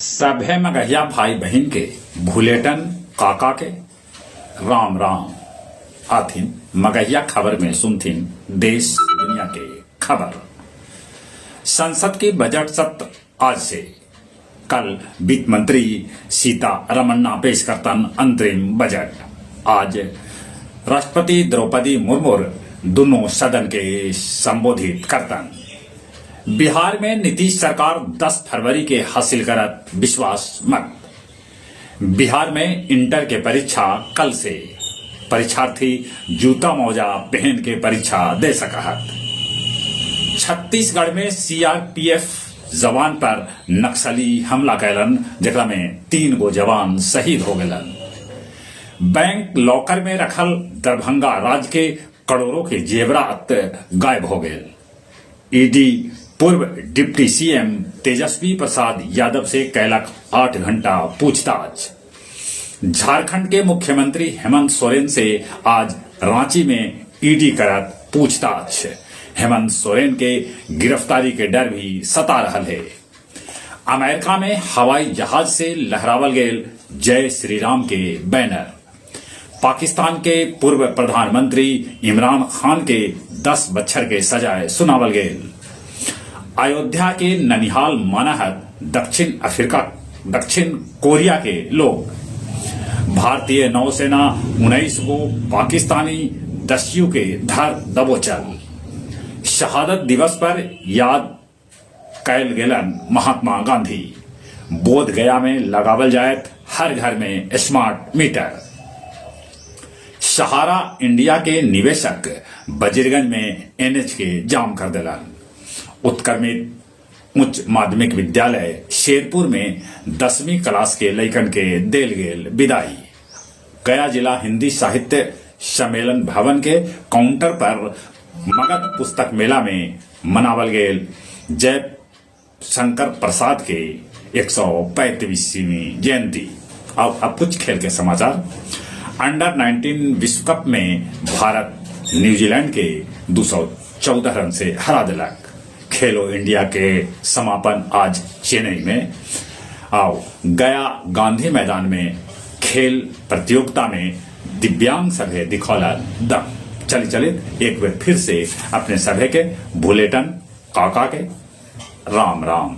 सभे मगहिया भाई बहन के भूलेटन काका के राम राम आथिन मगहिया खबर में सुनथिन देश दुनिया के खबर। संसद की बजट सत्र आज से। कल वित्त मंत्री सीतारमण पेश करतन अंतरिम बजट। आज राष्ट्रपति द्रौपदी मुर्मू दोनों सदन के संबोधित करतन। बिहार में नीतीश सरकार 10 फरवरी के हासिल करत विश्वास मत। बिहार में इंटर के परीक्षा कल से। परीक्षार्थी जूता मोजा पहन के परीक्षा दे सकत। छत्तीसगढ़ में सीआरपीएफ जवान पर नक्सली हमला कैलन, जेकरा में 3 गो जवान शहीद हो गलन। बैंक लॉकर में रखल दरभंगा राज्य के करोड़ों के जेवरात गायब हो गए। ईडी पूर्व डिप्टी सीएम तेजस्वी प्रसाद यादव से कैलक 8 घंटा पूछताछ। झारखंड के मुख्यमंत्री हेमंत सोरेन से आज रांची में ईडी करत पूछताछ। हेमंत सोरेन के गिरफ्तारी के डर भी सता रहल है। अमेरिका में हवाई जहाज से लहरावल गेल जय श्री राम के बैनर। पाकिस्तान के पूर्व प्रधानमंत्री इमरान खान के 10 बछर के सजाए सुनावल गेल। अयोध्या के ननिहाल मानाहत दक्षिण कोरिया के लोग। भारतीय नौसेना 19 को पाकिस्तानी दस्यु के धर दबोचल। शहादत दिवस पर याद कैल गेलन महात्मा गांधी। बोध गया में लगावल जायत हर घर में स्मार्ट मीटर। सहारा इंडिया के निवेशक बजीरगंज में एनएच के जाम कर दिलन। उत्क्रमित उच्च माध्यमिक विद्यालय शेरपुर में 10वीं क्लास के लइकन के देल गेल विदाई। गया जिला हिंदी साहित्य सम्मेलन भवन के काउंटर पर मगध पुस्तक मेला में मनावल गेल जय शंकर प्रसाद के 135वीं जयंती। अब कुछ खेल के समाचार। अंडर 19 विश्व कप में भारत न्यूजीलैंड के 214 रन से हरा दिलक। खेलो इंडिया के समापन आज चेन्नई में। आओ गया गांधी मैदान में खेल प्रतियोगिता में दिव्यांग सभे दिखौला दम। चले एक बार फिर से अपने सभे के बुलेटिन काका के राम राम।